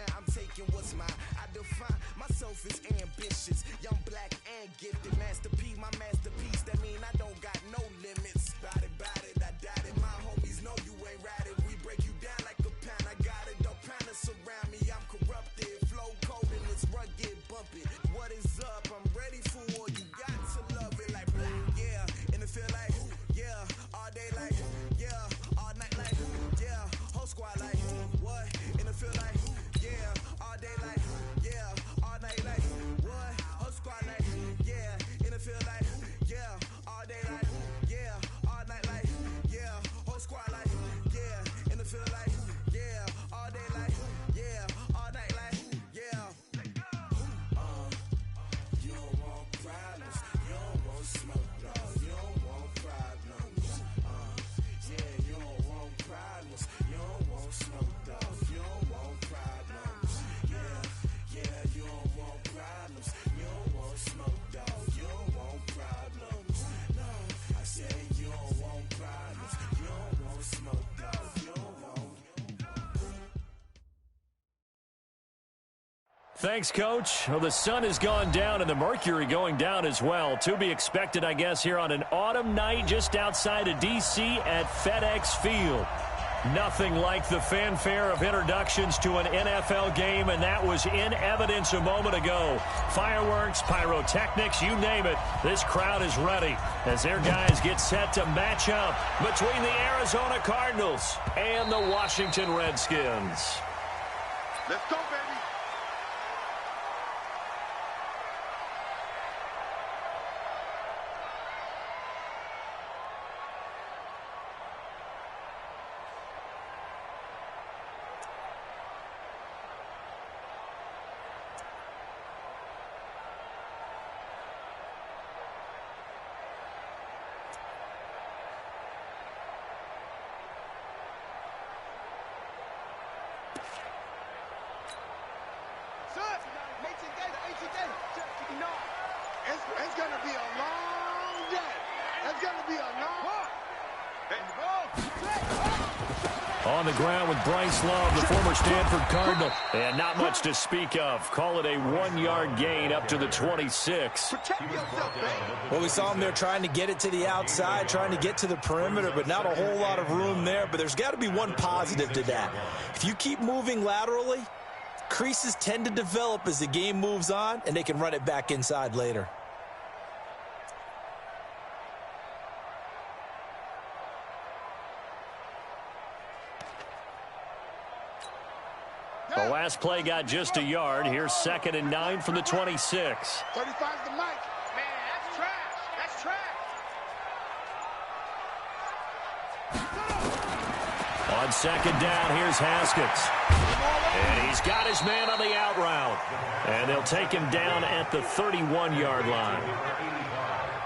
now I'm taking what's mine. I define myself as ambitious, young, black, and gifted. Master P, my masterpiece. That mean I don't got no limits. Bout it, I doubt it. My homies know you ain't ratted. We break you down like a pound. I got it, don't panic surround me. I'm corrupted, flow cold and it's rugged, bumpy. What is up? I'm ready for war. You got to love it like yeah, and it feel like yeah, all day like yeah, all night like yeah, whole squad like what? And it feel like yeah, all day like yeah, all night like what? Whole squad like yeah, and it feel like yeah, all day like yeah, all night like yeah, whole squad like yeah, and it feel like yeah, all day like yeah, all night like yeah. You don't want problems, you don't want smoke, no, you don't want problems. Yeah, you don't want problems, you don't want smoke, dog, you don't want problems. Yeah, you don't want problems, you don't want smoke, dog, you don't want problems. No, I said you don't want problems, you don't want smoke, dog, you don't want. Thanks, Coach. Well, the sun has gone down and the mercury going down as well. To be expected, I guess, here on an autumn night just outside of D.C. at FedEx Field. Nothing like the fanfare of introductions to an NFL game, and that was in evidence a moment ago. Fireworks, pyrotechnics, you name it. This crowd is ready as their guys get set to match up between the Arizona Cardinals and the Washington Redskins. Let's go, baby. It's going to be a long day. It's going to be a long... On the ground with Bryce Love, the former Stanford Cardinal. And not much to speak of. Call it a 1-yard gain up to the 26. Well, we saw him there trying to get it to the outside, trying to get to the perimeter, but not a whole lot of room there. But there's got to be one positive to that. If you keep moving laterally, creases tend to develop as the game moves on, and they can run it back inside later. The last play got just a yard. Here's 2nd and 9 from the 26. 35's the mic. Man, that's trash. That's trash. On 2nd down, here's Haskins. And he's got his man on the out route. And they'll take him down at the 31-yard line.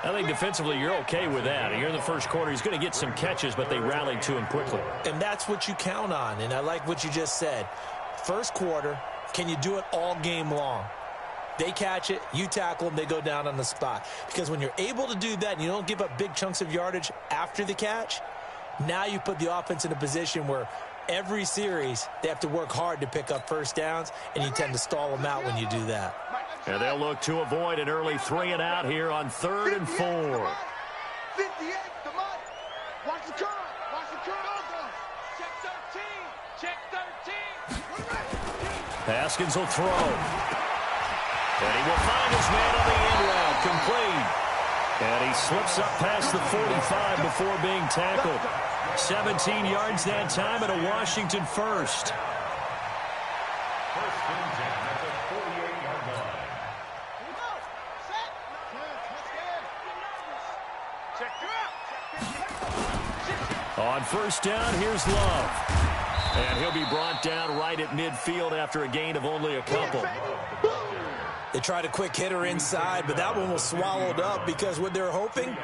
I think defensively you're okay with that. Here in the first quarter, he's going to get some catches, but they rallied to him quickly. And that's what you count on, and I like what you just said. First quarter, can you do it all game long? They catch it, you tackle them, they go down on the spot. Because when you're able to do that and you don't give up big chunks of yardage after the catch, now you put the offense in a position where every series they have to work hard to pick up first downs, and you tend to stall them out when you do that. And they'll look to avoid an early 3-and-out here on 3rd and 4. 58, the mic. Watch the curl. Watch the curl. Check 13. Check 13. Haskins will throw. And he will find his man on the end route, complete. And he slips up past the 45 before being tackled. 17 yards that time and a Washington first. On 1st down, here's Love. And he'll be brought down right at midfield after a gain of only a couple. They tried a quick hitter inside, but that one was swallowed up because what they're hoping,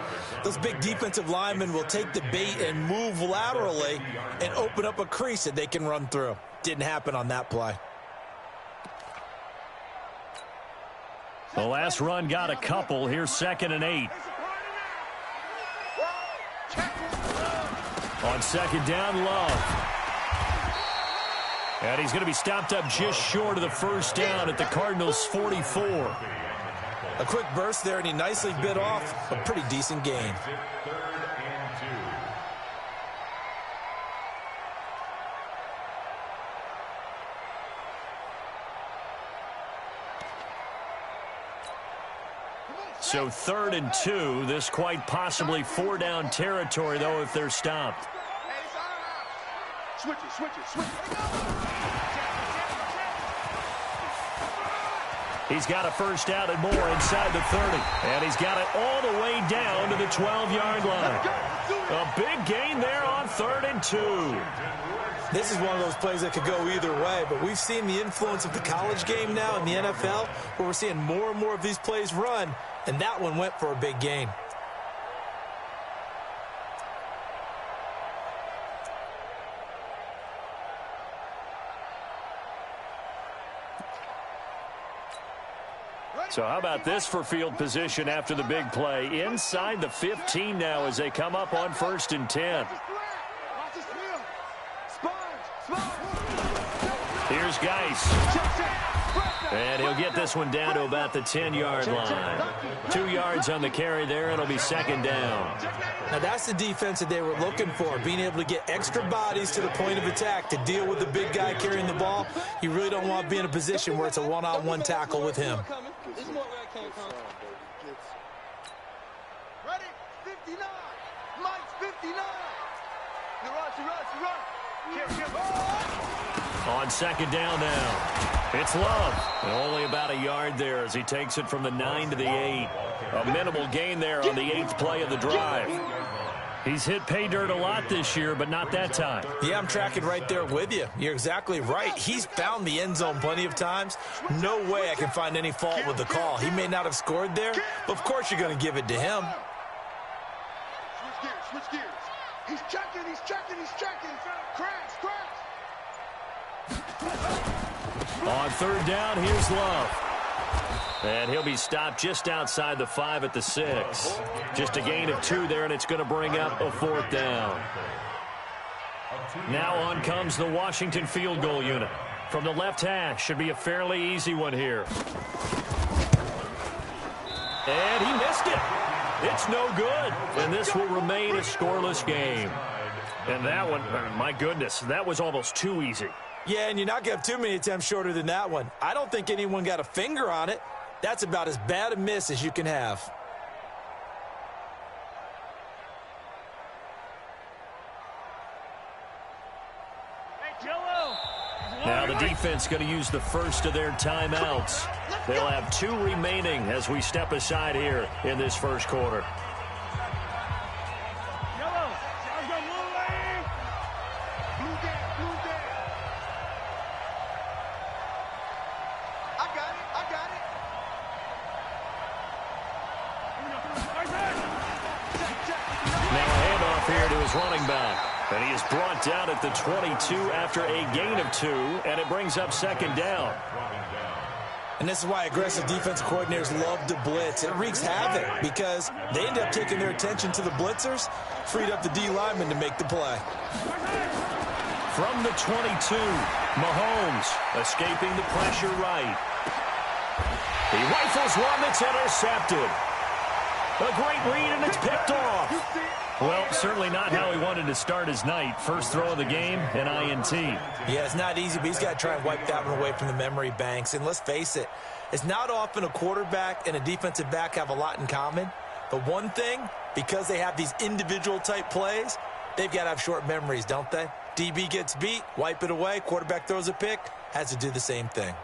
those big defensive linemen will take the bait and move laterally and open up a crease that they can run through. Didn't happen on that play. The last run got a couple. Here's 2nd and 8. On 2nd down, Love. And he's going to be stopped up just short of the first down at the Cardinals' 44. A quick burst there, and he nicely bit off a pretty decent gain. So 3rd and 2. This quite possibly 4-down territory, though, if they're stopped. Switch it. He's got a first down and more inside the 30. And he's got it all the way down to the 12-yard line. A big gain there on 3rd and 2. This is one of those plays that could go either way, but we've seen the influence of the college game now in the NFL, where we're seeing more and more of these plays run, and that one went for a big gain. So how about this for field position after the big play? Inside the 15 now as they come up on 1st and 10. Here's Geis. And he'll get this one down to about the 10-yard line. 2 yards on the carry there. It'll be 2nd down. Now that's the defense that they were looking for, being able to get extra bodies to the point of attack to deal with the big guy carrying the ball. You really don't want to be in a position where it's a one-on-one tackle with him. Ready? 59. Mike's 59. You run. On 2nd down now. It's Love. And only about a yard there as he takes it from the 9 to the 8. A minimal gain there on the 8th play of the drive. He's hit pay dirt a lot this year, but not that time. Yeah, I'm tracking right there with you. You're exactly right. He's found the end zone plenty of times. No way I can find any fault with the call. He may not have scored there, but of course you're going to give it to him. Switch gears. He's checking. Crash. On 3rd down, here's Love. And he'll be stopped just outside the 5 at the 6. Just a gain of 2 there, and it's going to bring up a 4th down. Now on comes the Washington field goal unit. From the left hash, should be a fairly easy one here. And he missed it. It's no good. And this will remain a scoreless game. And that one, my goodness, that was almost too easy. Yeah, and you're not going to have too many attempts shorter than that one. I don't think anyone got a finger on it. That's about as bad a miss as you can have. Now the defense going to use the first of their timeouts. They'll have 2 remaining as we step aside here in this first quarter. Running back, and he is brought down at the 22 after a gain of 2, and it brings up 2nd down. And this is why aggressive defensive coordinators love to blitz. It wreaks havoc because they end up taking their attention to the blitzers, freed up the D lineman to make the play. From the 22, Mahomes escaping the pressure right. He rifles one that's intercepted. A great read, and it's picked off. Well, certainly not how he wanted to start his night. First throw of the game, an INT. Yeah, it's not easy, but he's got to try and wipe that one away from the memory banks. And let's face it, it's not often a quarterback and a defensive back have a lot in common. But one thing, because they have these individual type plays, they've got to have short memories, don't they? DB gets beat, wipe it away, quarterback throws a pick, has to do the same thing.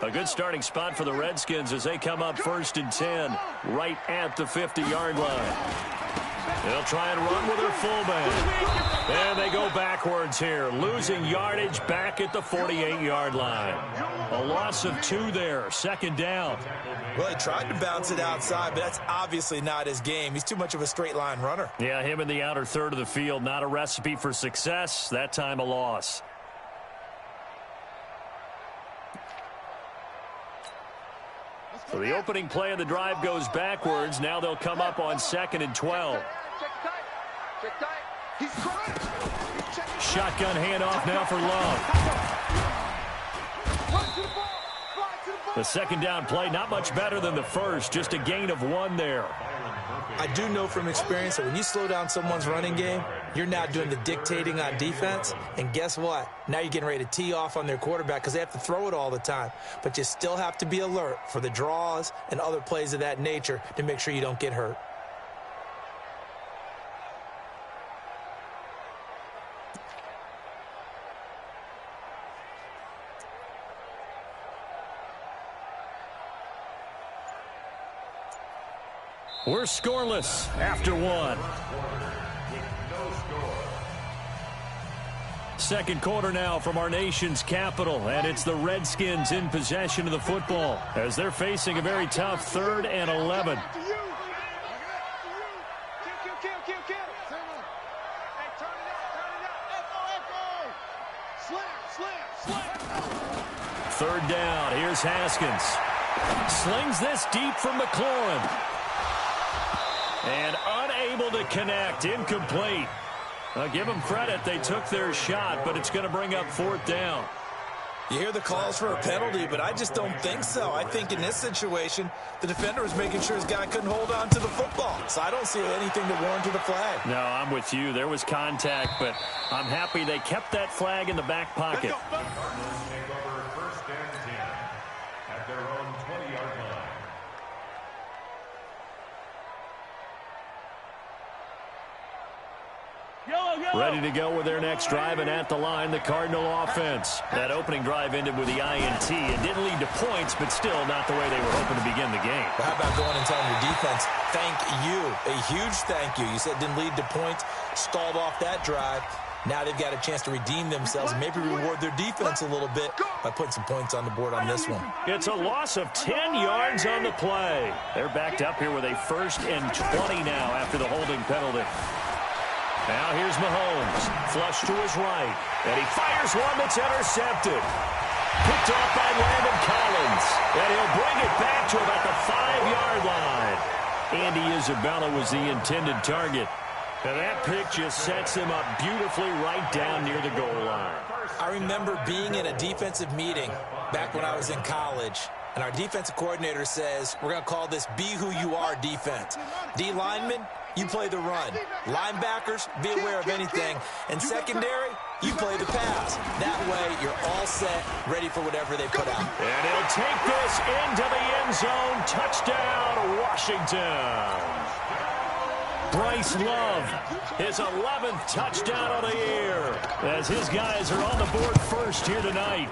A good starting spot for the Redskins as they come up 1st and 10, right at the 50-yard line. They'll try and run with their fullback. And they go backwards here, losing yardage back at the 48-yard line. A loss of 2 there, 2nd down. Well, he tried to bounce it outside, but that's obviously not his game. He's too much of a straight-line runner. Yeah, him in the outer third of the field, not a recipe for success. That time a loss. So the opening play of the drive goes backwards. Now they'll come up on 2nd and 12. Check tight. He's correct. shotgun handoff now for Love. The second down play, not much better than the first, just a gain of 1 there. I do know from experience that when you slow down someone's running game, you're now doing the dictating on defense. And guess what? Now you're getting ready to tee off on their quarterback because they have to throw it all the time. But you still have to be alert for the draws and other plays of that nature to make sure you don't get hurt. We're scoreless after 1. Second quarter now from our nation's capital, and it's the Redskins in possession of the football as they're facing a very tough 3rd and 11. Third down, here's Haskins. Slings this deep from McLaurin. And unable to connect, incomplete. I'll give them credit, they took their shot, but it's going to bring up 4th down. You hear the calls for a penalty, but I just don't think so. I think in this situation, the defender was making sure his guy couldn't hold on to the football. So I don't see anything to warrant the flag. No, I'm with you. There was contact, but I'm happy they kept that flag in the back pocket. Cardinals take over 1st and 10 at their own 20-yard line. Ready to go with their next drive, and at the line, the Cardinal offense. That opening drive ended with the INT. It didn't lead to points, but still not the way they were hoping to begin the game. Well, how about going and telling your defense, thank you, a huge thank you. You said it didn't lead to points, stalled off that drive. Now they've got a chance to redeem themselves and maybe reward their defense a little bit by putting some points on the board on this one. It's a loss of 10 yards on the play. They're backed up here with a 1st and 20 now after the holding penalty. Now here's Mahomes, flush to his right, and he fires one that's intercepted. Picked off by Landon Collins, and he'll bring it back to about the 5-yard line. Andy Isabella was the intended target, and that pick just sets him up beautifully right down near the goal line. I remember being in a defensive meeting back when I was in college, and our defensive coordinator says, we're going to call this Be Who You Are defense. D linemen, you play the run. Linebackers, be aware of anything. And secondary, you play the pass. That way, you're all set, ready for whatever they put out. And he'll take this into the end zone. Touchdown, Washington. Bryce Love, his 11th touchdown of the year, as his guys are on the board first here tonight.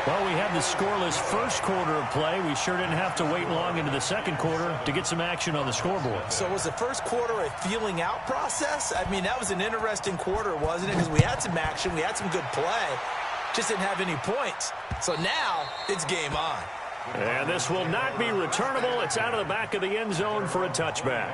Well, we had the scoreless first quarter of play. We sure didn't have to wait long into the second quarter to get some action on the scoreboard. So was the first quarter a feeling out process? I mean, that was an interesting quarter, wasn't it? Because we had some action, we had some good play, just didn't have any points. So now it's game on. And this will not be returnable. It's out of the back of the end zone for a touchback.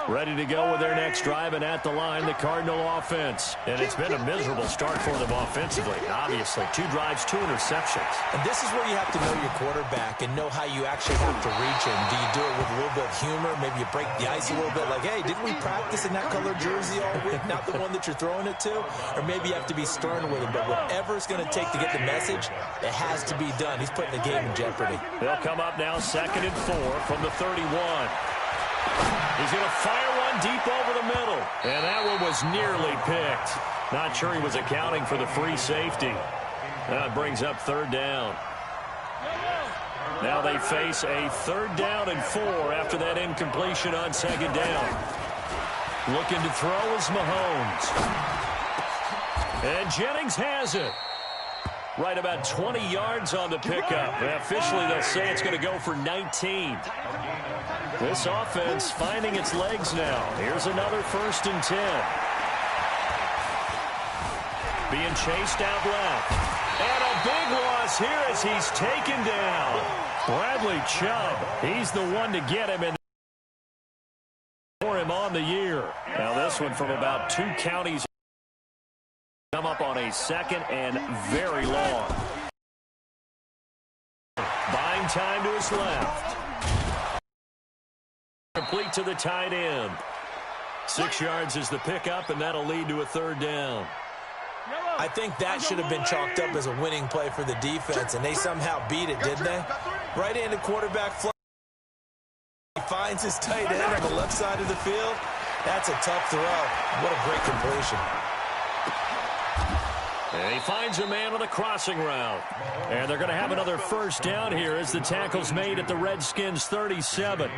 Ready to go with their next drive, and at the line, the Cardinal offense. And it's been a miserable start for them offensively, obviously. 2 drives, 2 interceptions. And this is where you have to know your quarterback and know how you actually have to reach him. Do you do it with a little bit of humor? Maybe you break the ice a little bit, like, hey, didn't we practice in that color jersey all week? Not the one that you're throwing it to? Or maybe you have to be stern with him. But whatever it's going to take to get the message, it has to be done. He's putting the game in jeopardy. They'll come up now 2nd and 4 from the 31. He's going to fire one deep over the middle. And that one was nearly picked. Not sure he was accounting for the free safety. That brings up 3rd down. Now they face a 3rd down and 4 after that incompletion on 2nd down. Looking to throw is Mahomes. And Jennings has it. Right about 20 yards on the pickup. Officially, they'll say it's going to go for 19. This offense finding its legs now. Here's another 1st and 10. Being chased out left. And a big loss here as he's taken down. Bradley Chubb, he's the one to get him in for him on the year. Now this one from about 2 counties. Come up on a 2nd and very long. Buying time to his left. complete to the tight end. 6 yards is the pickup, and that'll lead to a third down. I think that should have been chalked up as a winning play for the defense, and they somehow beat it, didn't they? Right-handed quarterback fly. He finds his tight end on the left side of the field. That's a tough throw. What a great completion. And he finds a man on the crossing route. And they're going to have another first down here as the tackle's made at the Redskins' 37.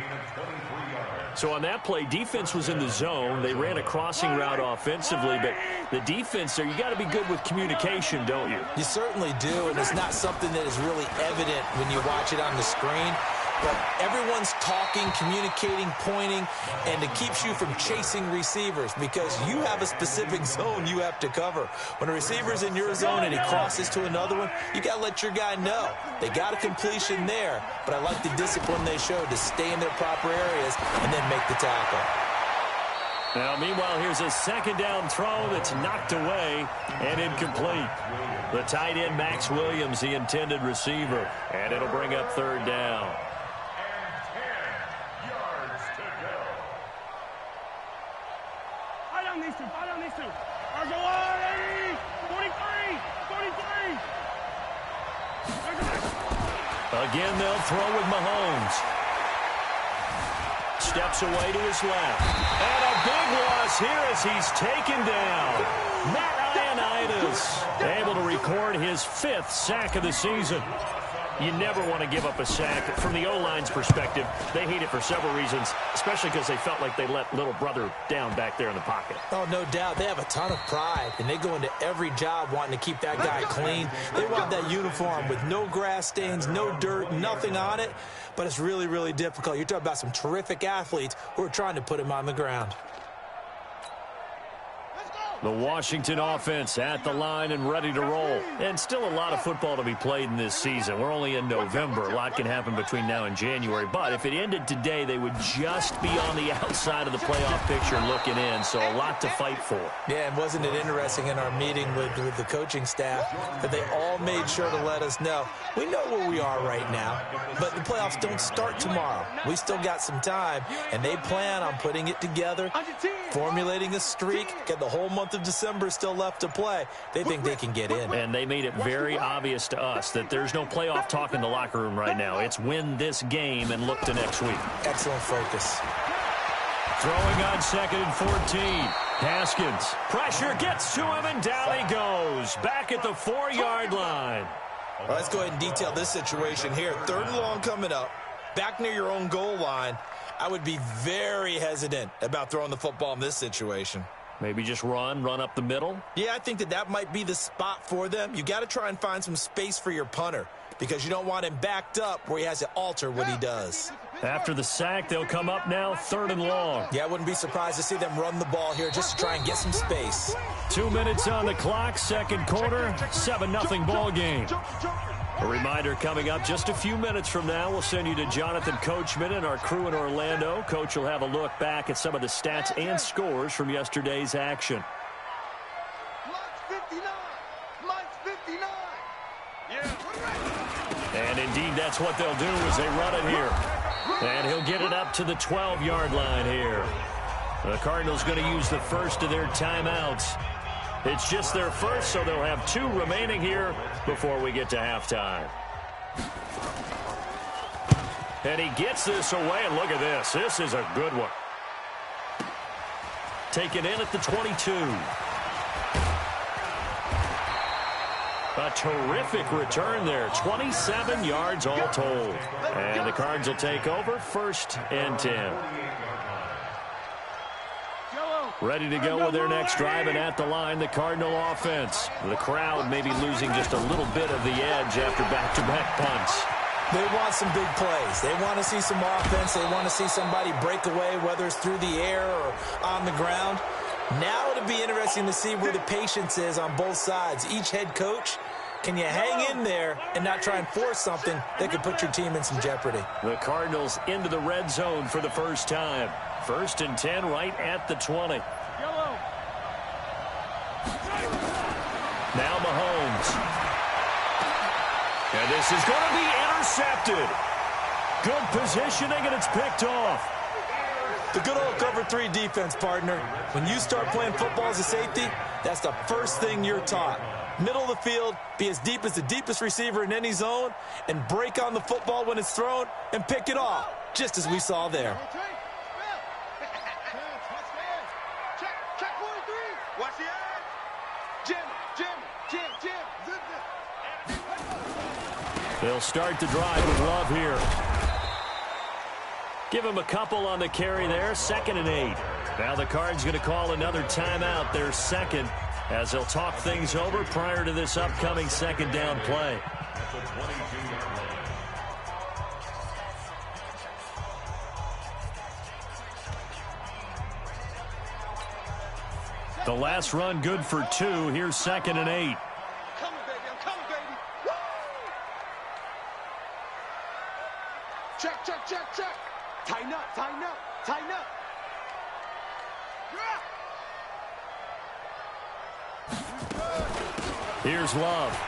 So on that play, defense was in the zone. They ran a crossing route offensively, but the defense there, you got to be good with communication, don't you? You certainly do, and it's not something that is really evident when you watch it on the screen. But everyone's talking, communicating, pointing, and it keeps you from chasing receivers because you have a specific zone you have to cover. When a receiver's in your zone and he crosses to another one, you got to let your guy know. They got a completion there, but I like the discipline they showed to stay in their proper areas and then make the tackle. Now, meanwhile, here's a second down throw that's knocked away and incomplete. The tight end, Max Williams, the intended receiver, and it'll bring up third down. Again, they'll throw with Mahomes. Steps away to his left. And a big loss here as he's taken down. Matt Ioannidis able to record his 5th sack of the season. You never want to give up a sack. From the O-line's perspective, they hate it for several reasons, especially because they felt like they let little brother down back there in the pocket. Oh, no doubt. They have a ton of pride, and they go into every job wanting to keep that guy clean. They want that uniform with no grass stains, no dirt, nothing on it, but it's really, really difficult. You're talking about some terrific athletes who are trying to put him on the ground. The Washington offense at the line and ready to roll. And still a lot of football to be played in this season. We're only in November. A lot can happen between now and January. But if it ended today, they would just be on the outside of the playoff picture looking in. So a lot to fight for. Yeah, and wasn't it interesting in our meeting with the coaching staff that they all made sure to let us know, we know where we are right now, but the playoffs don't start tomorrow. We still got some time, and they plan on putting it together, formulating a streak, get the whole month of December still left to play. They think they can get in. And they made it very obvious to us that there's no playoff talk in the locker room right now. It's win this game and look to next week. Excellent focus. Throwing on 2nd and 14. Haskins. Pressure gets to him, and down he goes. Back at the 4-yard line. All right, let's go ahead and detail this situation here. 3rd and long coming up. Back near your own goal line. I would be very hesitant about throwing the football in this situation. Maybe just run up the middle? Yeah, I think that might be the spot for them. You got to try and find some space for your punter because you don't want him backed up where he has to alter what he does. After the sack, they'll come up now 3rd and long. Yeah, I wouldn't be surprised to see them run the ball here just to try and get some space. 2 minutes on the clock, 2nd quarter, 7-0 ball game. A reminder coming up just a few minutes from now, we'll send you to Jonathan Coachman and our crew in Orlando. Coach will have a look back at some of the stats and scores from yesterday's action. Mine's 59. Mine's 59. Yeah. And indeed, that's what they'll do as they run it here. And he'll get it up to the 12-yard line here. The Cardinals going to use the first of their timeouts. It's just their first, so they'll have 2 remaining here before we get to halftime. And he gets this away, and look at this. This is a good one. Taken in at the 22. A terrific return there. 27 yards all told. And the Cards will take over 1st and 10. Ready to go with their next drive, and at the line, the Cardinal offense. The crowd maybe losing just a little bit of the edge after back-to-back punts. They want some big plays. They want to see some offense. They want to see somebody break away, whether it's through the air or on the ground. Now it'll be interesting to see where the patience is on both sides. Each head coach, can you hang in there and not try and force something that could put your team in some jeopardy? The Cardinals into the red zone for the first time. 1st and 10 right at the 20. Now Mahomes. And this is going to be intercepted. Good positioning, and it's picked off. The good old cover 3 defense, partner. When you start playing football as a safety, that's the first thing you're taught. Middle of the field, be as deep as the deepest receiver in any zone, and break on the football when it's thrown and pick it off, just as we saw there. Watch the edge. Jim. They'll start the drive with Love here. Give him a couple on the carry there, 2nd and 8. Now the Cards going to call another timeout, their second, as they'll talk things over prior to this upcoming 2nd down play. The last run good for 2. Here's 2nd and 8. I'm coming, baby. Woo! Check. Tighten up. Here's Love.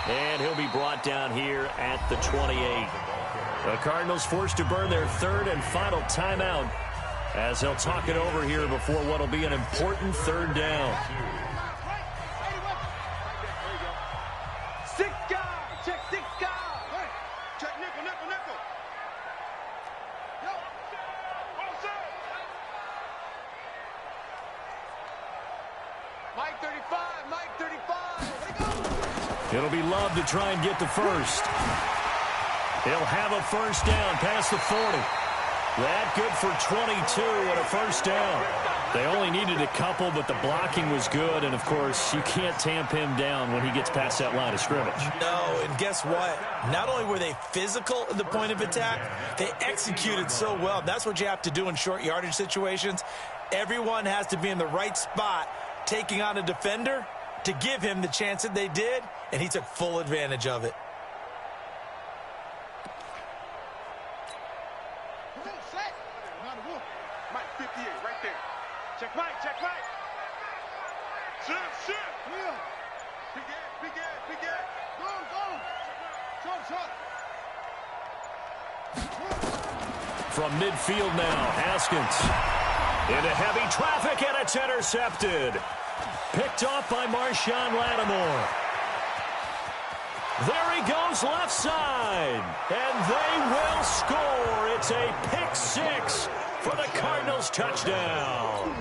And he'll be brought down here at the 28. The Cardinals forced to burn their 3rd and final timeout as they'll talk it over here before what will be an important 3rd down. 6 guys. Check 6 guys. Check nickel. Yo. Mike 35. Let it go. It'll be Love to try and get the first. He'll have a first down past the 40. That good for 22 and a first down. They only needed a couple, but the blocking was good. And, of course, you can't tamp him down when he gets past that line of scrimmage. No, and guess what? Not only were they physical at the point of attack, they executed so well. That's what you have to do in short yardage situations. Everyone has to be in the right spot, taking on a defender to give him the chance that they did, and he took full advantage of it. Mike 58, right there. Check Mike. Shit. Yeah. Big Ed. Go. Shot. From midfield now, Haskins. Into heavy traffic, and it's intercepted. Picked off by Marshawn Lattimore. There he goes left side. And they will score. It's a pick 6 for the Cardinals touchdown.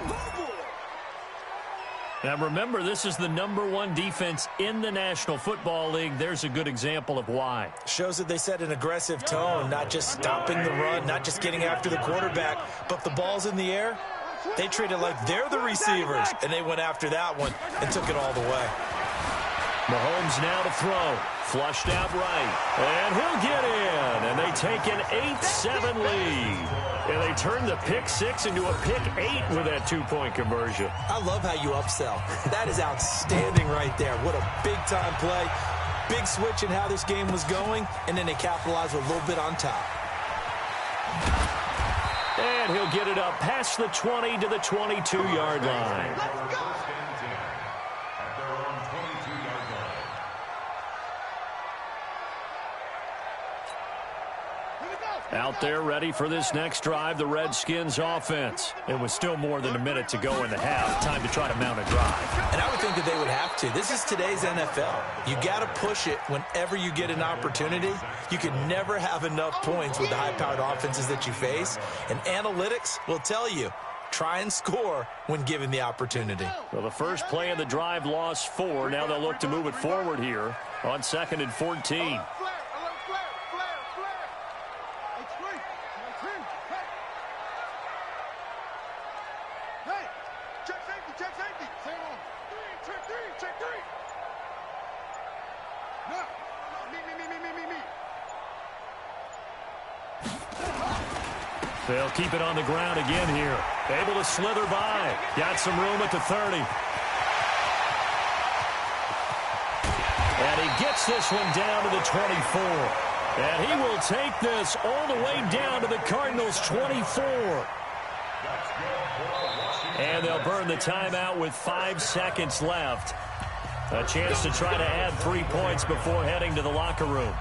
Now remember, this is the #1 defense in the National Football League. There's a good example of why. Shows that they set an aggressive tone, not just stopping the run, not just getting after the quarterback, but if the ball's in the air, they treat it like they're the receivers, and they went after that one and took it all the way. Mahomes now to throw. Flushed out right. And he'll get in. And they take an 8-7 lead. And they turn the pick 6 into a pick 8 with that 2-point conversion. I love how you upsell. That is outstanding right there. What a big-time play. Big switch in how this game was going, and then they capitalized with a little bit on top. And he'll get it up past the 20 to the 22-yard line. Out there ready for this next drive, the Redskins offense. It was still more than a minute to go in the half. Time to try to mount a drive. And I would think that they would have to. This is today's NFL. You got to push it whenever you get an opportunity. You can never have enough points with the high-powered offenses that you face. And analytics will tell you, try and score when given the opportunity. Well, the first play of the drive lost 4. Now they'll look to move it forward here on 2nd and 14. They'll keep it on the ground again here. Able to slither by. Got some room at the 30. And he gets this one down to the 24. And he will take this all the way down to the Cardinals' 24. And they'll burn the timeout with 5 seconds left. A chance to try to add 3 points before heading to the locker room.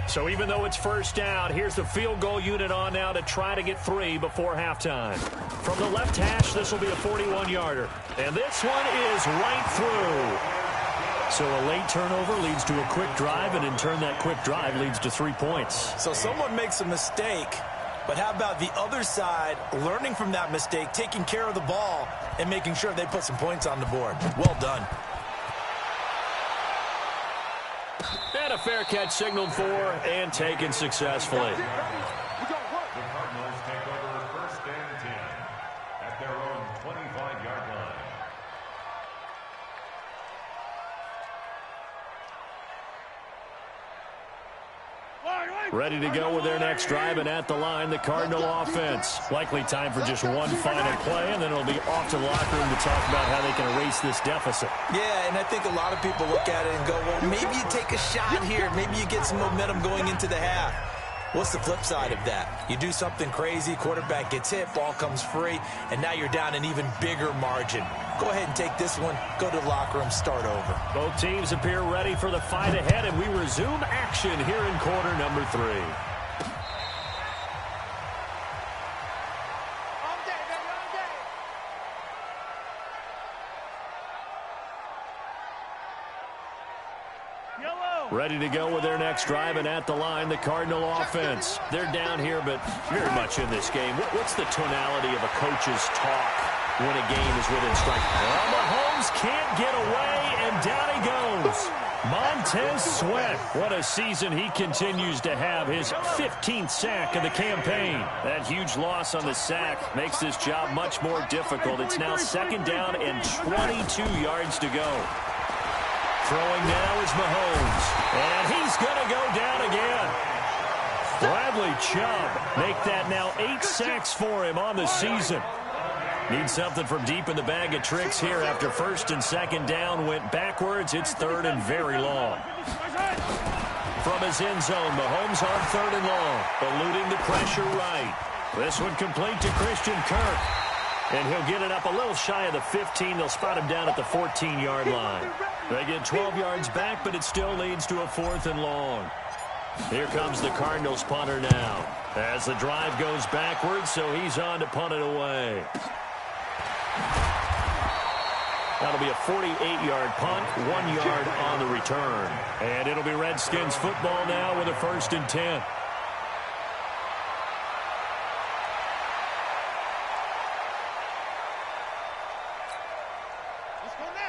So even though it's first down, here's the field goal unit on now to try to get 3 before halftime. From the left hash, this will be a 41-yarder. And this one is right through. So a late turnover leads to a quick drive, and in turn that quick drive leads to 3 points. So someone makes a mistake, but how about the other side learning from that mistake, taking care of the ball, and making sure they put some points on the board? Well done. And a fair catch signaled for and taken successfully. The Cardinals take over first and 10 at their own 25-yard line. Ready to go with their next drive, and at the line, the Cardinal offense. Likely time for just one final play, and then it'll be off to the locker room to talk about how they can erase this deficit. Yeah, and I think a lot of people look at it and go, well, maybe you take a shot here. Maybe you get some momentum going into the half. What's the flip side of that? You do something crazy, quarterback gets hit, ball comes free, and now you're down an even bigger margin. Go ahead and take this one, go to the locker room, start over. Both teams appear ready for the fight ahead, and we resume action here in quarter number 3. Ready to go with their next drive, and at the line, the Cardinal offense. They're down here, but very much in this game. What's the tonality of a coach's talk when a game is within strike? Well, Mahomes can't get away, and down he goes. Montez Sweat. What a season he continues to have. His 15th sack of the campaign. That huge loss on the sack makes this job much more difficult. It's now second down and 22 yards to go. Throwing now is Mahomes, and he's going to go down again. Bradley Chubb make that now 8 sacks for him on the season. Needs something from deep in the bag of tricks here after first and second down went backwards. It's third and very long. From his end zone, Mahomes on third and long, eluding the pressure right. This one complete to Christian Kirk. And he'll get it up a little shy of the 15. They'll spot him down at the 14-yard line. They get 12 yards back, but it still leads to a 4th and long. Here comes the Cardinals punter now. As the drive goes backwards, so he's on to punt it away. That'll be a 48-yard punt, 1 yard on the return. And it'll be Redskins football now with a 1st and 10.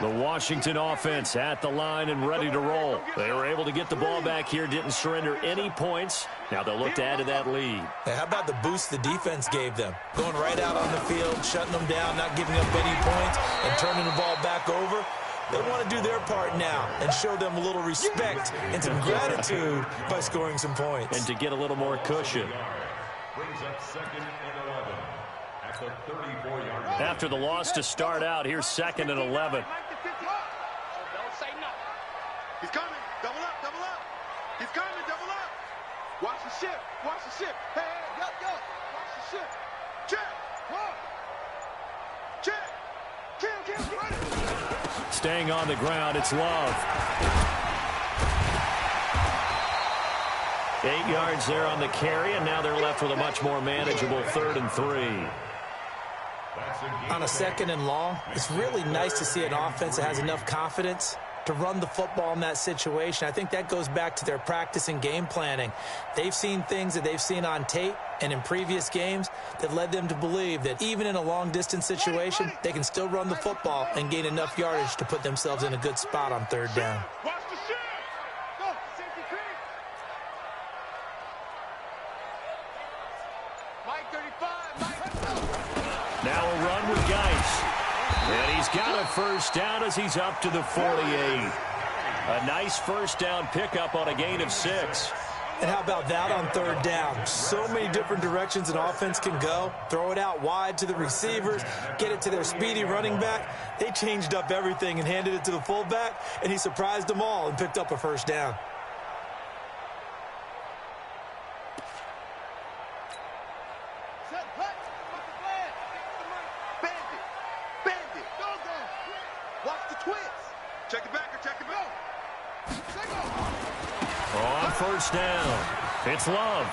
The Washington offense at the line and ready to roll. They were able to get the ball back here, didn't surrender any points. Now they'll look to add to that lead. Hey, how about the boost the defense gave them? Going right out on the field, shutting them down, not giving up any points, and turning the ball back over. They want to do their part now and show them a little respect and some gratitude by scoring some points. And to get a little more cushion. Brings up second and 11 at the 34-yard line. After the loss to start out, here's 2nd and 11. Don't say nothing. He's coming. Double up, double up. He's coming, double up. Watch the ship. Watch the ship. Hey, hey, yo. Watch the ship. Check. One. Check. Kill. Staying on the ground, it's Love. 8 yards there on the carry, and now they're left with a much more manageable 3rd and 3. On a 2nd and long, it's really nice to see an offense that has enough confidence to run the football in that situation. I think that goes back to their practice and game planning. They've seen things that they've seen on tape and in previous games that led them to believe that even in a long-distance situation, they can still run the football and gain enough yardage to put themselves in a good spot on 3rd down. Watch the ship. Go. Safety creep. Mike 35. Mike. Now a run with Geis. And he's got a first down as he's up to the 48. A nice first down pickup on a gain of 6. And how about that on 3rd down? So many different directions an offense can go. Throw it out wide to the receivers, get it to their speedy running back. They changed up everything and handed it to the fullback, and he surprised them all and picked up a first down. Watch the twist. Check it back or check it back. On first down, it's Love.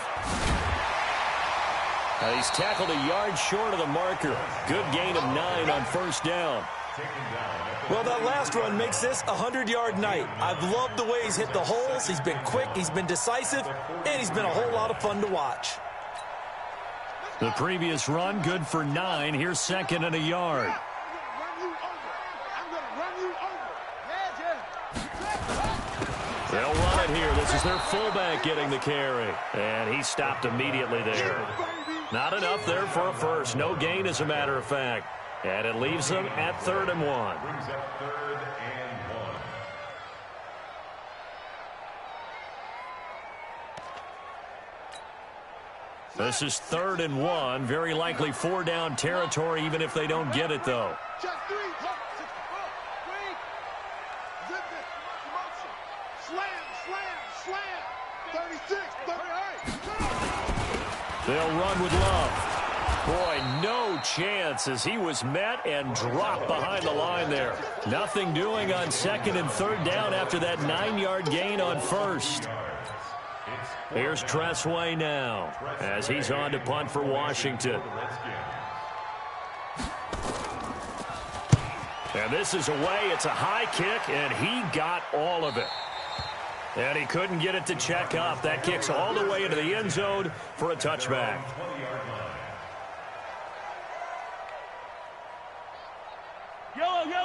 He's tackled a yard short of the marker. Good gain of 9 on first down. Well, that last run makes this a 100-yard night. I've loved the way he's hit the holes. He's been quick, he's been decisive, and he's been a whole lot of fun to watch. The previous run, good for 9. Here's second and a yard. They'll run it here. This is their fullback getting the carry. And he stopped immediately there. Not enough there for a first. No gain, as a matter of fact. And it leaves them at 3rd and 1. Brings up 3rd and 1. This is 3rd and 1. Very likely 4-down territory, even if they don't get it, though. They'll run with Love. Boy, no chance as he was met and dropped behind the line there. Nothing doing on 2nd and 3rd down after that 9-yard gain on first. Here's Tressway now as he's on to punt for Washington. And this is away. It's a high kick, and he got all of it. And he couldn't get it to check up. That kicks all the way into the end zone for a touchback.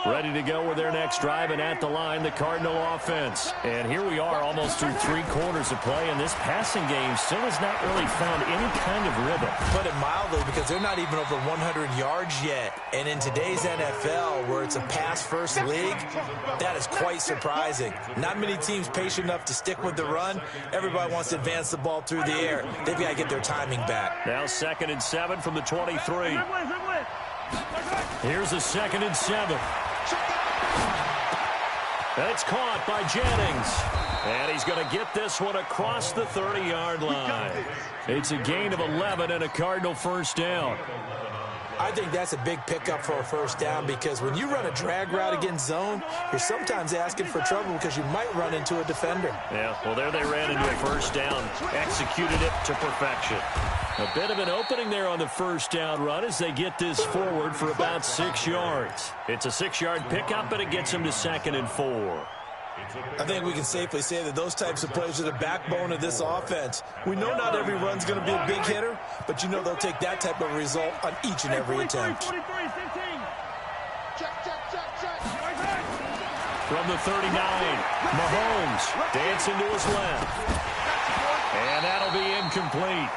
Ready to go with their next drive, and at the line, the Cardinal offense. And here we are almost through 3 quarters of play, and this passing game still has not really found any kind of rhythm. Put it mildly, because they're not even over 100 yards yet. And in today's NFL, where it's a pass-first league, that is quite surprising. Not many teams patient enough to stick with the run. Everybody wants to advance the ball through the air. They've got to get their timing back. Now 2nd and 7 from the 23. Here's a 2nd and 7. That's caught by Jennings. And he's going to get this one across the 30-yard line. It's a gain of 11 and a Cardinal first down. I think that's a big pickup for a first down, because when you run a drag route against zone, you're sometimes asking for trouble because you might run into a defender. Yeah, well, there they ran into a first down, executed it to perfection. A bit of an opening there on the first down run as they get this forward for about 6 yards. It's a 6-yard pickup, and it gets them to 2nd and 4. I think we can safely say that those types of plays are the backbone of this offense. We know not every run's going to be a big hitter, but you know they'll take that type of result on each and every attempt. From the 39, Mahomes dancing to his left. And that'll be incomplete.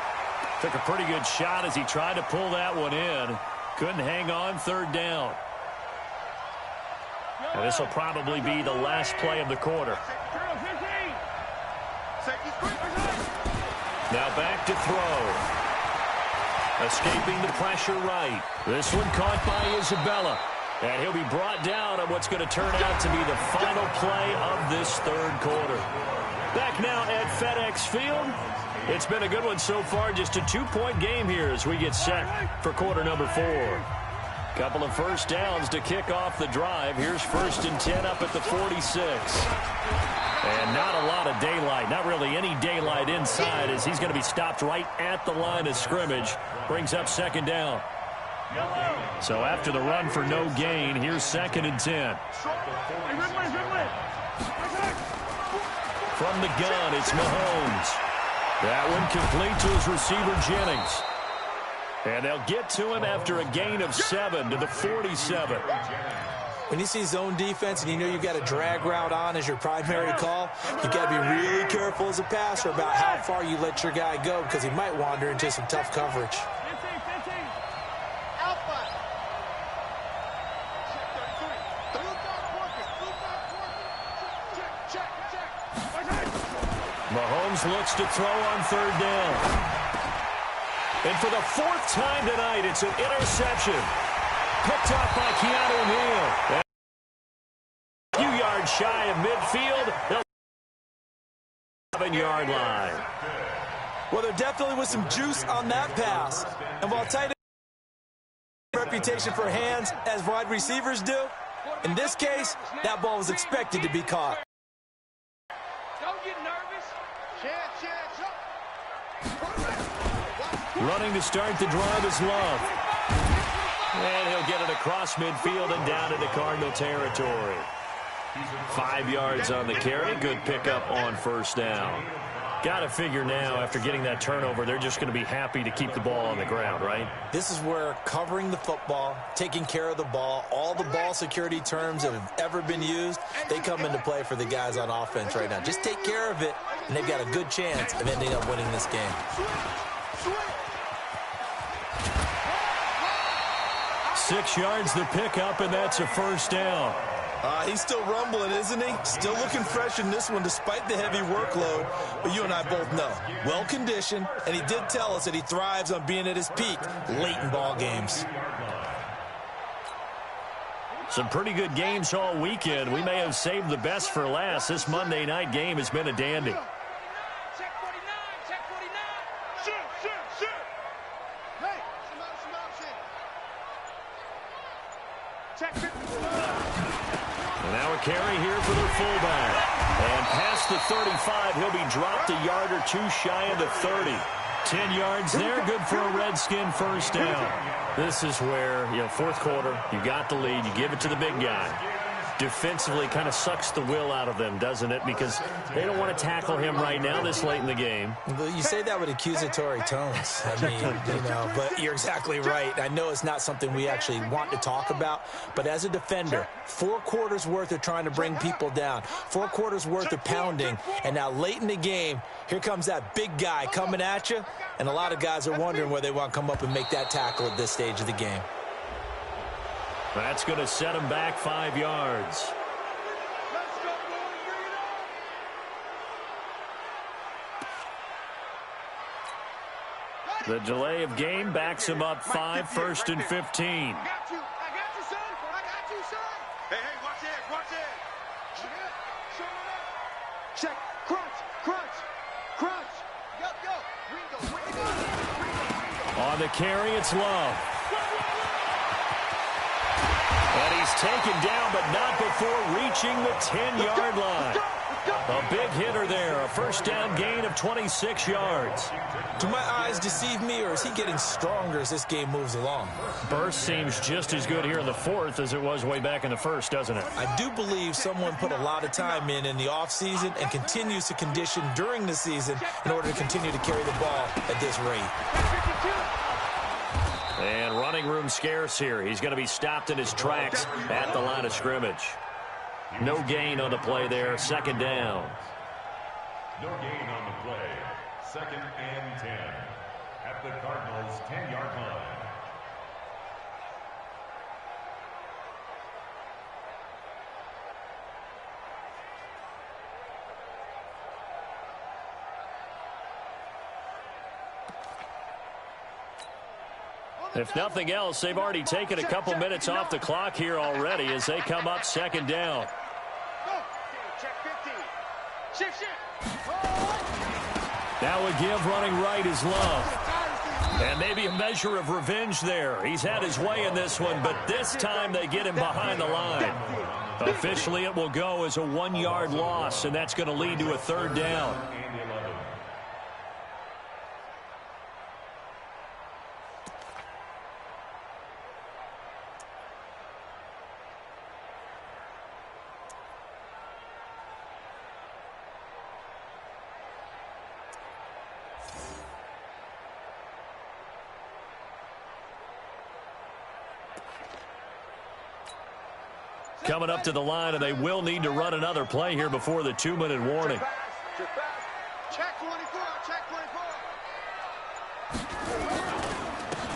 Took a pretty good shot as he tried to pull that one in. Couldn't hang on 3rd down. And this will probably be the last play of the quarter. Now back to throw. Escaping the pressure right. This one caught by Isabella. And he'll be brought down on what's going to turn out to be the final play of this 3rd quarter. Back now at FedEx Field. It's been a good one so far. Just a 2-point game here as we get set for quarter number 4. Couple of first downs to kick off the drive. Here's 1st and 10 up at the 46. And not a lot of daylight. Not really any daylight inside as he's going to be stopped right at the line of scrimmage. Brings up 2nd down. So after the run for no gain, here's 2nd and 10. From the gun, it's Mahomes. That one complete to his receiver, Jennings. And they'll get to him after a gain of 7 to the 47. When you see zone defense and you know you've got a drag route on as your primary call, you've got to be really careful as a passer about how far you let your guy go, because he might wander into some tough coverage. Mahomes looks to throw on 3rd down. And for the 4th time tonight, it's an interception. Picked up by Keanu Neal. A few yards shy of midfield. 7-yard line. Well, there definitely was some juice on that pass. And while tight ends have a reputation for hands as wide receivers do, in this case, that ball was expected to be caught. Don't get nervous. Running to start the drive is Love. And he'll get it across midfield and down into Cardinal territory. 5 yards on the carry. Good pickup on first down. Got to figure now, after getting that turnover, they're just going to be happy to keep the ball on the ground, right? This is where covering the football, taking care of the ball, all the ball security terms that have ever been used, they come into play for the guys on offense right now. Just take care of it, and they've got a good chance of ending up winning this game. Six yards the pickup, and that's a first down. He's still rumbling, isn't he? Still looking fresh in this one despite the heavy workload. But you and I both know, well-conditioned, and he did tell us that he thrives on being at his peak late in ball games. Some pretty good games all weekend. We may have saved the best for last. This Monday night game has been a dandy. Check 49, check 49. Shoot. Hey, some option. Check 50. And now a carry here for their fullback. And past the 35, he'll be dropped a yard or two shy of the 30. 10 yards there, good for a Redskin first down. This is where, fourth quarter, you got the lead, you give it to the big guy. Defensively kind of sucks the will out of them, doesn't it? Because they don't want to tackle him right now this late in the game. You say that with accusatory tones. I mean, but you're exactly right. I know it's not something we actually want to talk about, but as a defender, 4 quarters worth of trying to bring people down, 4 quarters worth of pounding, and now late in the game, here comes that big guy coming at you, and a lot of guys are wondering where they want to come up and make that tackle at this stage of the game. That's going to set him back 5 yards. The delay of game backs him up 5, first and 15. I got you, son. Hey, watch it. Check, crunch. Ringo. On the carry, it's Love. And he's taken down, but not before reaching the 10-yard line. A big hitter there, a first down gain of 26 yards. Do my eyes deceive me, or is he getting stronger as this game moves along? Burst seems just as good here in the fourth as it was way back in the first, doesn't it? I do believe someone put a lot of time in the offseason and continues to condition during the season in order to continue to carry the ball at this rate. And running room scarce here. He's going to be stopped in his tracks at the line of scrimmage. No gain on the play there. Second down. No gain on the play. Second and 10 at the Cardinals' 10-yard line. If nothing else, they've already taken a couple minutes off the clock here already as they come up second down. Check 50. Shift. Now a give running right is Love. And maybe a measure of revenge there. He's had his way in this one, but this time they get him behind the line. Officially, it will go as a 1-yard loss, and that's going to lead to a third down. Coming up to the line, and they will need to run another play here before the 2-minute warning. Check 24.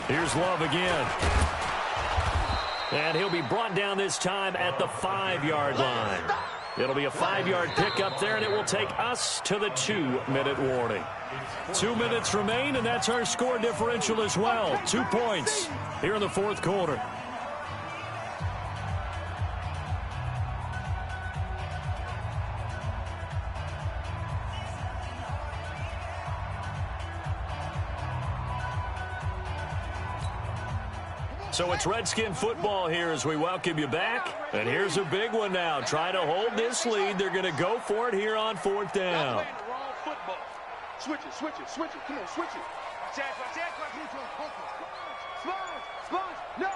Here's Love again. And he'll be brought down this time at the 5-yard line. It'll be a 5-yard pickup there, and it will take us to the 2-minute warning. 2 minutes remain, and that's our score differential as well. 2 points here in the fourth quarter. So it's Redskin football here as we welcome you back. And here's a big one now. Try to hold this lead. They're going to go for it here on fourth down. Switch it, switch it, switch it. Come on, switch it. Watch out. Sponge. No.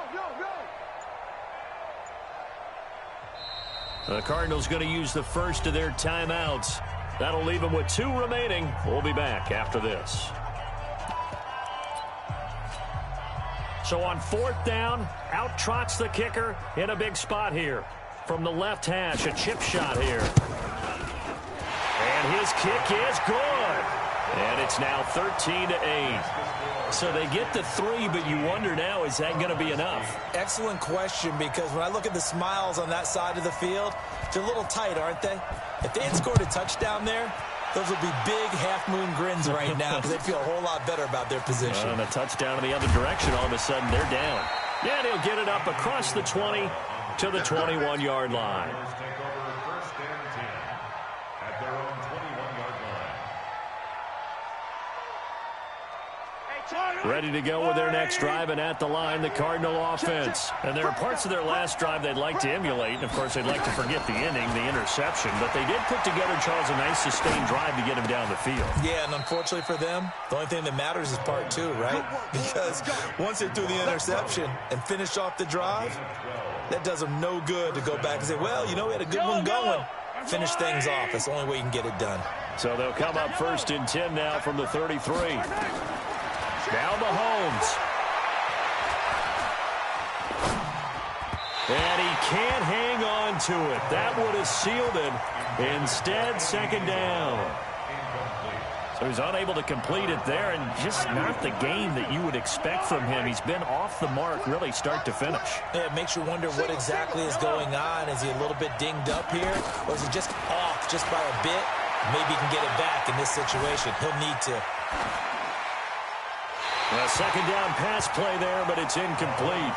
The Cardinals going to use the first of their timeouts. That'll leave them with 2 remaining. We'll be back after this. So on 4th down, out trots the kicker in a big spot here. From the left hash, a chip shot here. And his kick is good. And it's now 13-8. So they get to 3, but you wonder now, is that going to be enough? Excellent question, because when I look at the smiles on that side of the field, they're a little tight, aren't they? If they had scored a touchdown there, those would be big half-moon grins right now because they feel a whole lot better about their position. And a touchdown in the other direction, all of a sudden they're down. Yeah, they'll get it up across the 20 to the 21-yard line. Take over 1st and 10 at their own 21-yard line. Ready to go with their next drive, and at the line, the Cardinal offense. And there are parts of their last drive they'd like to emulate. And, of course, they'd like to forget the inning, the interception. But they did put together, Charles, a nice sustained drive to get him down the field. Yeah, and unfortunately for them, the only thing that matters is part 2, right? Because once they threw the interception and finished off the drive, that does them no good to go back and say, well, you know, we had a good one going. Finish things off. That's the only way you can get it done. So they'll come up 1st and 10 now from the 33. Now Mahomes. And he can't hang on to it. That would have sealed it. Instead, 2nd down. So he's unable to complete it there, and just not the game that you would expect from him. He's been off the mark, really, start to finish. Yeah, it makes you wonder what exactly is going on. Is he a little bit dinged up here, or is he just off just by a bit? Maybe he can get it back in this situation. He'll need to. A 2nd down pass play there, but it's incomplete.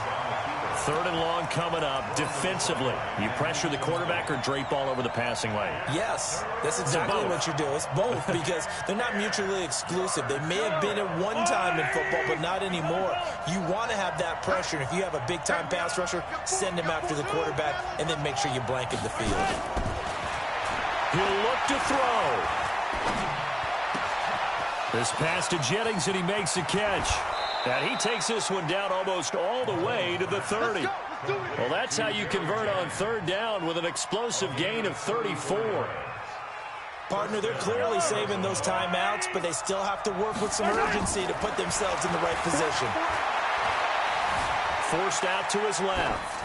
3rd and long coming up. Defensively, you pressure the quarterback or drape all over the passing lane? Yes, that's exactly what you do. It's both, because they're not mutually exclusive. They may have been at one time in football, but not anymore. You want to have that pressure, and if you have a big-time pass rusher, send him after the quarterback, and then make sure you blanket the field. He'll look to throw. This pass to Jennings, and he makes the catch. And he takes this one down almost all the way to the 30. Well, that's how you convert on 3rd down with an explosive gain of 34. Partner, they're clearly saving those timeouts, but they still have to work with some urgency to put themselves in the right position. Forced out to his left.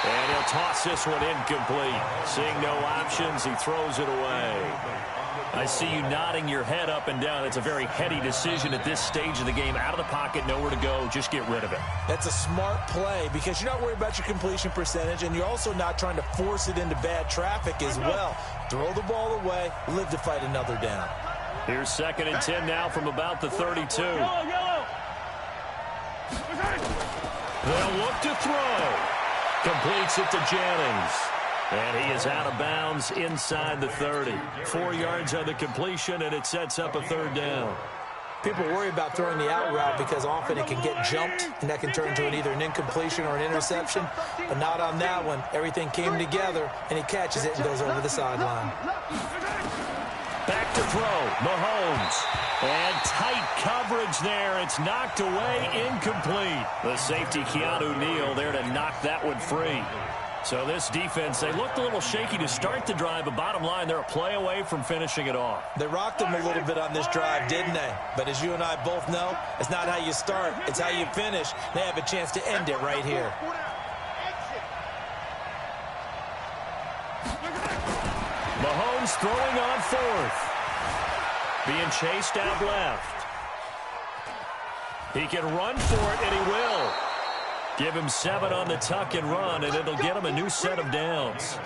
And he'll toss this one incomplete. Seeing no options, he throws it away. I see you nodding your head up and down. It's a very heady decision at this stage of the game. Out of the pocket, nowhere to go. Just get rid of it. That's a smart play because you're not worried about your completion percentage, and you're also not trying to force it into bad traffic as well. Throw the ball away, live to fight another down. Here's 2nd and 10 now from about the 32. They'll look to throw. Completes it to Jennings. And he is out of bounds inside the 30. 4 yards on the completion, and it sets up a 3rd down. People worry about throwing the out route because often it can get jumped, and that can turn into either an incompletion or an interception. But not on that one. Everything came together, and he catches it and goes over the sideline. Back to throw, Mahomes. And tight coverage there. It's knocked away, incomplete. The safety, Keanu Neal, there to knock that one free. So this defense, they looked a little shaky to start the drive, but bottom line, they're a play away from finishing it off. They rocked them a little bit on this drive, didn't they? But as you and I both know, it's not how you start, it's how you finish. They have a chance to end it right here. Mahomes throwing on 4th. Being chased out left. He can run for it, and he will. Give him 7 on the tuck and run, and it'll get him a new set of downs.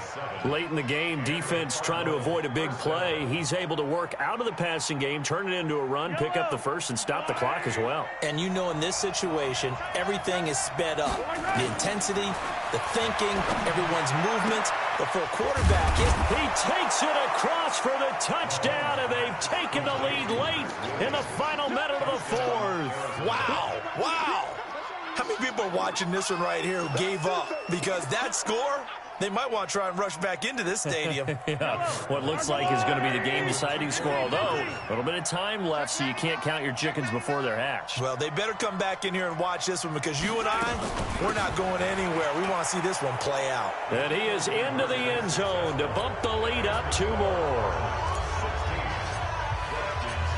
Late in the game, defense trying to avoid a big play. He's able to work out of the passing game, turn it into a run, pick up the first, and stop the clock as well. And you know in this situation, everything is sped up. The intensity, the thinking, everyone's movement. But for a quarterback, he takes it across for the touchdown, and they've taken the lead late in the final minute of the 4th. Wow, wow. How many people are watching this one right here who gave up? Because that score, They might want to try and rush back into this stadium. Yeah, what looks like is going to be the game-deciding score, although a little bit of time left, so you can't count your chickens before they're hatched. Well, they better come back in here and watch this one, because you and we're not going anywhere. We want to see this one play out. And he is into the end zone to bump the lead up 2 more.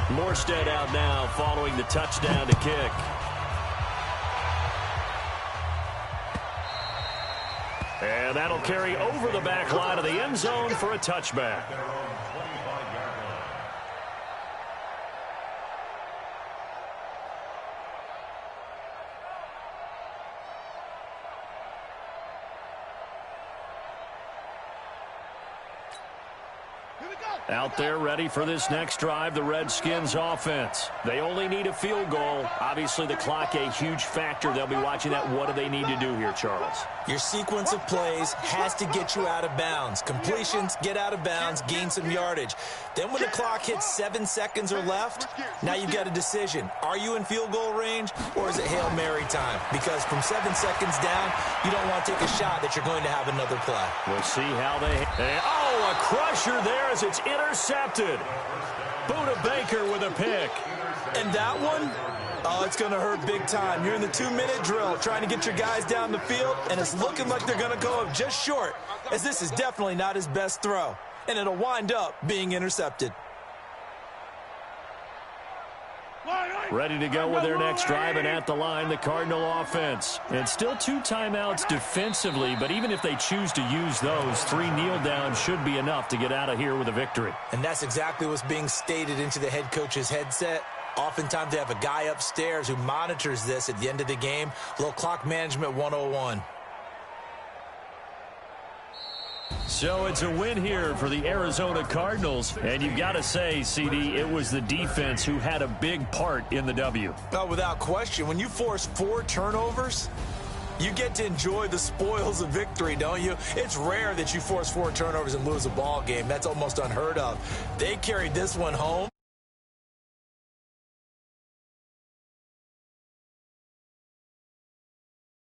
Morstead out now following the touchdown to kick. And that'll carry over the back line of the end zone for a touchback. Out there ready for this next drive, the Redskins offense. They only need a field goal. Obviously, the clock a huge factor. They'll be watching that. What do they need to do here, Charles? Your sequence of plays has to get you out of bounds. Completions, get out of bounds, gain some yardage. Then when the clock hits 7 seconds or left, now you've got a decision. Are you in field goal range, or is it Hail Mary time? Because from 7 seconds down, you don't want to take a shot that you're going to have another play. We'll see how they... Oh, a crusher there as it's intercepted. Buda Baker with a pick. And that one, oh, it's going to hurt big time. You're in the 2-minute drill trying to get your guys down the field, and it's looking like they're going to go up just short, as this is definitely not his best throw, and it'll wind up being intercepted. Ready to go with their next drive, and at the line, the Cardinal offense. And still 2 timeouts defensively, but even if they choose to use those, 3 kneel downs should be enough to get out of here with a victory. And that's exactly what's being stated into the head coach's headset. Oftentimes they have a guy upstairs who monitors this at the end of the game. Little clock management 101. So it's a win here for the Arizona Cardinals. And you've got to say, CD, it was the defense who had a big part in the W. Oh, without question. When you force 4 turnovers, you get to enjoy the spoils of victory, don't you? It's rare that you force 4 turnovers and lose a ball game. That's almost unheard of. They carried this one home.